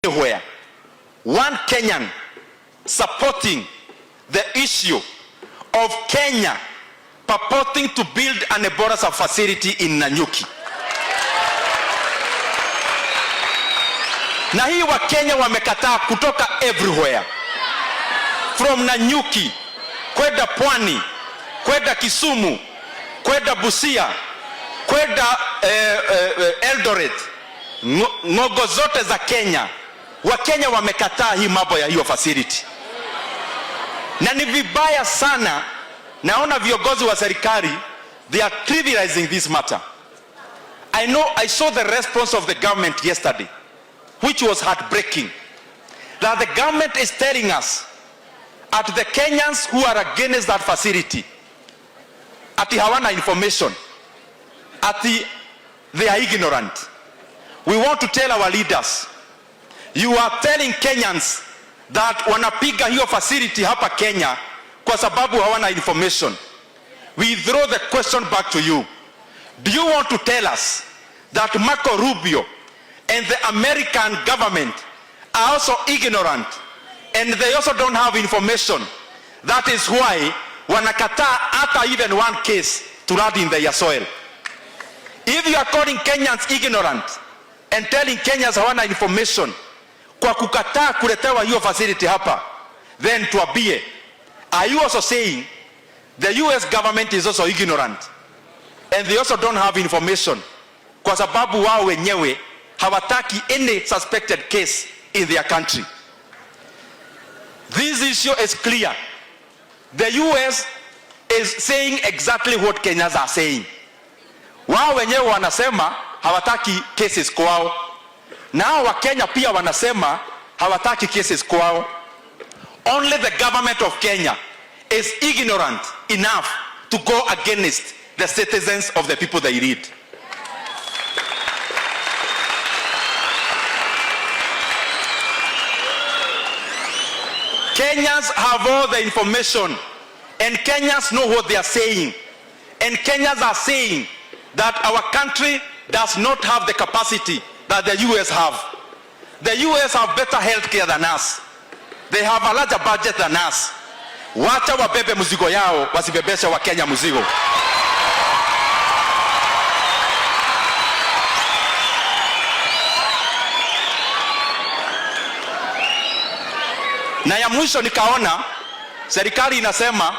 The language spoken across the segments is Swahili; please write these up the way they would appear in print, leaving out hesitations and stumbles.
Anywhere, one Kenyan supporting the issue of Kenya purporting to build an Ebola facility in Nanyuki. Na hii wa Kenya wamekataa kutoka everywhere, from Nanyuki kwenda Pwani, kwenda Kisumu, kwenda Busia, kwenda Eldoret, ngogo zote za Kenya. Wakenya wamekataa hii mambo ya hiyo facility, na ni vibaya sana. Naona viongozi wa serikali, they are trivializing this matter. I saw the response of the government yesterday, which was heartbreaking, that the government is telling us at the Kenyans who are against that facility ati hawana information, ati they are ignorant. We want to tell our leaders, you are telling Kenyans that wanapiga hiyo facility hapa Kenya kwa sababu hawana information. We throw the question back to you. Do you want to tell us that Marco Rubio and the American government are also ignorant and they also don't have information? That is why wanakataa hata even one case to land in their soil. If you are calling Kenyans ignorant and telling Kenyans hawana information kwa kukataa kuletewa hiyo facility hapa, then tuambie, are you also saying the US government is also ignorant and they also don't have information kwa sababu wao wenyewe hawataki any suspected case in their country? This issue is clear. The US is saying exactly what Kenyans are saying. Wao wenyewe wanasema hawataki cases kwao, nao wa Kenya pia wanasema hawataki cases kwao. Only the government of Kenya is ignorant enough to go against the citizens of the people they lead. Kenyans have all the information and Kenyans know what they are saying, and Kenyans are saying that our country does not have the capacity that the US have. The US have better health care than us. They have a larger budget than us. Wacha wabebe mzigo yao, wasibebeshe wa Kenya mzigo. Na ya mwisho nikaona serikali inasema,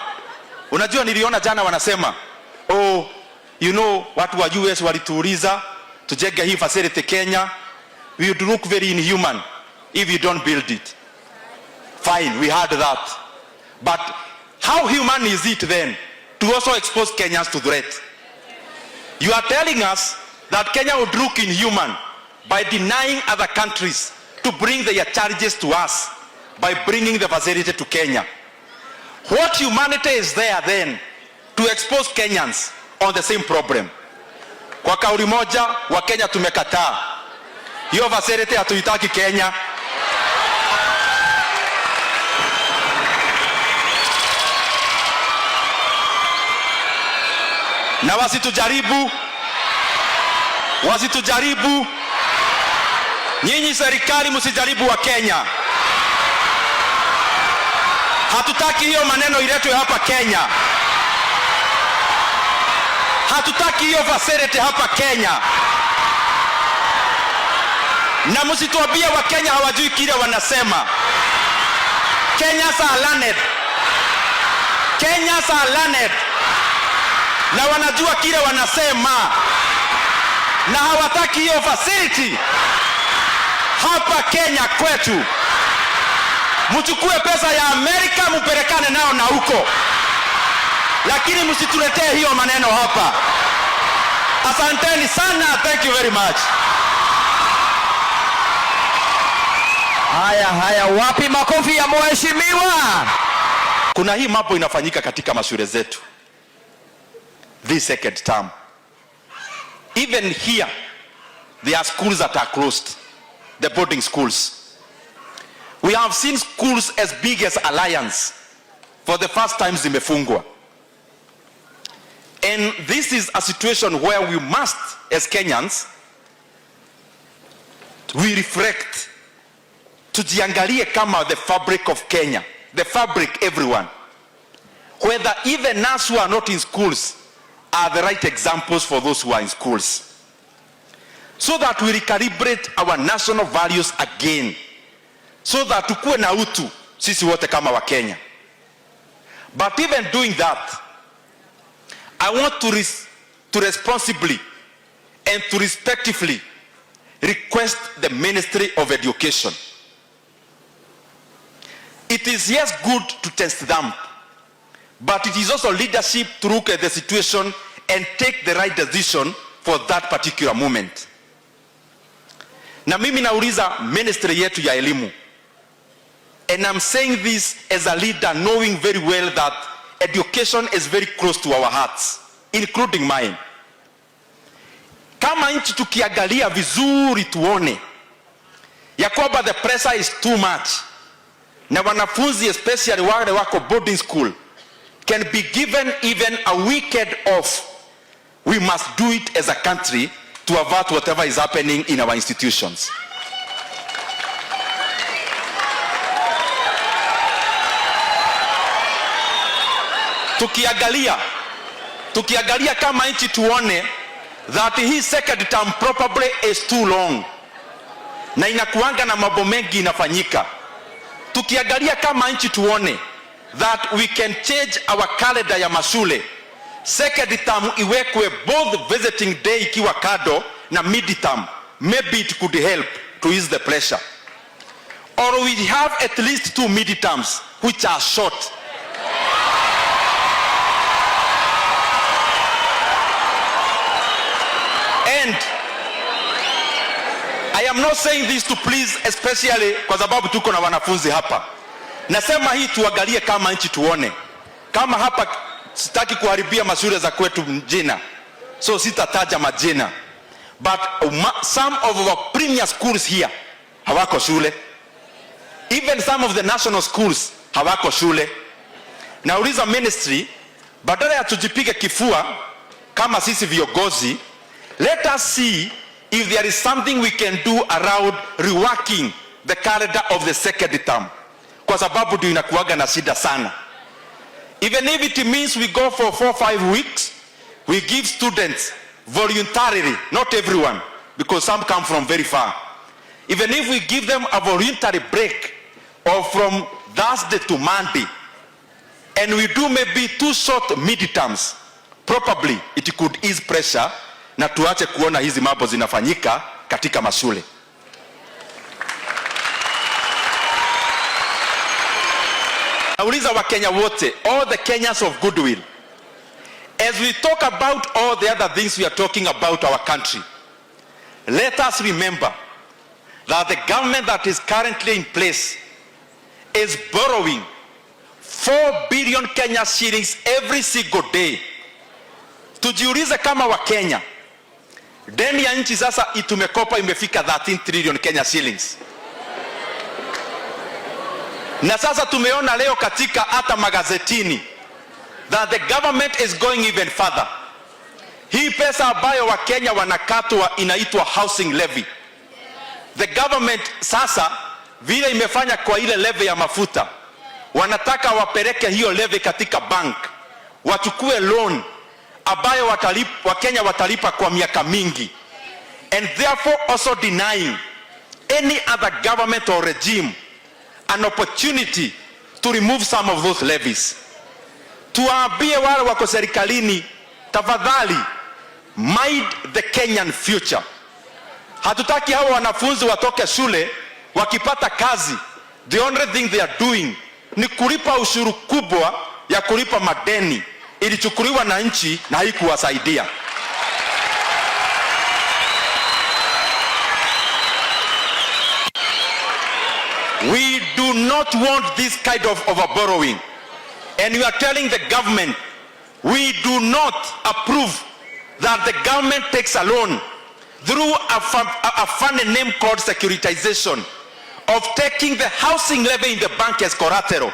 unajua niliona jana wanasema, oh, you know, watu wa US walituuliza tujenge hii facility Kenya, we would look very inhuman if you don't build it. Fine, we heard that. But how human is it then to also expose Kenyans to threat? You are telling us that Kenya would look inhuman by denying other countries to bring their charges to us by bringing the facility to Kenya. What humanity is there then to expose Kenyans on the same problem? Kwa kauli moja wa Kenya tumekataa hiyo facility, hatuitaki Kenya. Na wasitujaribu. Nyinyi serikali msijaribu wa Kenya. Hatutaki hiyo maneno iletwe hapa Kenya. Hatutaki hiyo facility hapa Kenya. Na msituambie wa Kenya hawajui kile wanasema. Kenyans are learned. Kenyans are learned. Na wanajua kile wanasema. Na hawataki hiyo facility hapa Kenya kwetu. Mchukue pesa ya Amerika mpelekane nao na huko, lakini msituletee hiyo maneno hapa. Asanteni sana. Thank you very much. Haya, wapi makofi ya mheshimiwa? Kuna hii mambo inafanyika katika mashule zetu this second term. Even here there are schools that are closed, the boarding schools. We have seen schools as big as Alliance for the first time zimefungwa. And this is a situation where we must, as Kenyans, we reflect tujiangalie kama the fabric of Kenya, the fabric, everyone, whether even us who are not in schools are the right examples for those who are in schools, so that we recalibrate our national values again, so that tukue na utu sisi wote kama wa Kenya. But even doing that, I want to responsibly and to respectively request the Ministry of Education. It is yes good to test them, but it is also leadership to look at the situation and take the right decision for that particular moment. Na mimi nauliza ministry yetu ya elimu, and I'm saying this as a leader, knowing very well that education is very close to our hearts, including mine. Kama nchi tukiangalia vizuri tuone ya kwamba the pressure is too much, na wanafunzi especially wale wako boarding school can be given even a weekend off, we must do it as a country to avert whatever is happening in our institutions. Tukiangalia kama nchi tuone that his second term probably is too long, na inakuanga na mambo mengi inafanyika. Tukiangalia kama nchi tuone that we can change our calendar ya mashule, second term iwekwe both visiting day ikiwa kado na mid term, maybe it could help to ease the pressure. Or we have at least 2 mid terms which are short. And I am not saying this to please especially kwa sababu tuko na wanafunzi hapa. Nasema hii tuangalie kama nchi tuone. Kama hapa sitaki kuharibia mashule za kwetu jina, so sitataja majina. But some of our premier schools here hawako shule. Even some of the national schools hawako shule. Nauliza ministry, badala ya tujipige kifua kama sisi viongozi, let us see if there is something we can do around reworking the calendar of the second term, kwa sababu ndio inakuaga na shida sana. Even if it means we go for 4-5 weeks, we give students voluntarily, not everyone, because some come from very far. Even if we give them a voluntary break, or from Thursday to Monday, and we do maybe 2 short midterms, probably it could ease pressure na tuache kuona hizi mambo zinafanyika katika mashule. Nauliza wa Kenya wote, all the Kenyans of goodwill, as we talk about all the other things we are talking about our country, let us remember that the government that is currently in place is borrowing 4 billion Kenya shillings every single day. Tujiulize kama wa Kenya, deni ya nchi sasa itumekopa imefika 13 trillion Kenya shillings. Na sasa tumeona leo katika hata magazetini that the government is going even further. Hii pesa ambayo wa Kenya wanakatwa inaitwa housing levy. The government sasa vile imefanya kwa ile levy ya mafuta, wanataka wapeleke hiyo levy katika bank, wachukue loan ambayo wa Kenya watalipa kwa miaka mingi, and therefore also denying any other government or regime an opportunity to remove some of those levies. Tuwaambie wale wako serikalini, tafadhali mind the Kenyan future. Hatutaki hao wanafunzi watoke shule wakipata kazi, the only thing they are doing ni kulipa ushuru kubwa ya kulipa madeni ilichukuliwa na nchi na haikuwasaidia. We do not want this kind of overborrowing, and we are telling the government we do not approve that the government takes a loan through a funny name called securitization, of taking the housing levy in the bank as collateral,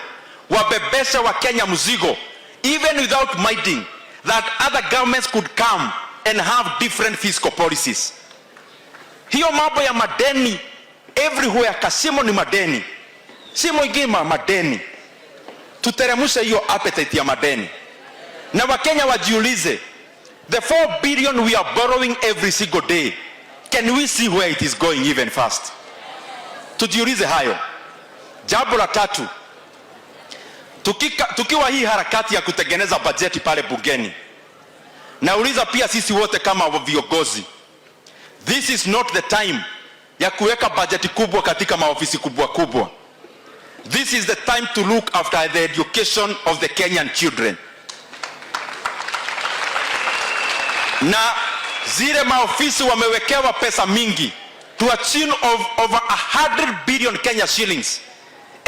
wabebesha wa Kenya mzigo, even without minding that other governments could come and have different fiscal policies. Hiyo mambo ya madeni everywhere kasimo ni madeni, simo igima madeni. Tuteremushe hiyo appetite ya madeni, na Wakenya wajiulize, the 4 billion we are borrowing every single day, can we see where it is going even fast? Tujiulize hayo. Jambo la tatu, tukiwa hii harakati ya kutengeneza bajeti pale bungeni, nauliza pia sisi wote kama viongozi, this is not the time ya kuweka bajeti kubwa katika maofisi kubwa kubwa. This is the time to look after the education of the Kenyan children. Na zile maofisi wamewekewa pesa mingi to a tune of over 100 billion Kenya shillings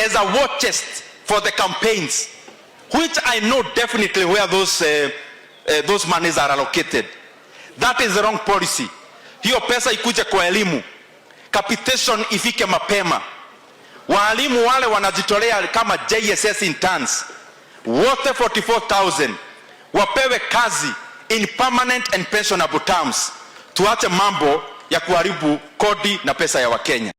as a war chest for the campaigns, which I know definitely where those monies are allocated. That is the wrong policy. Hiyo pesa ikuje kwa elimu, capitation ifike mapema, walimu wale wanajitolea kama JSS interns wote 44,000 wapewe kazi in permanent and pensionable terms. Tuache mambo ya kuharibu kodi na pesa ya Wakenya.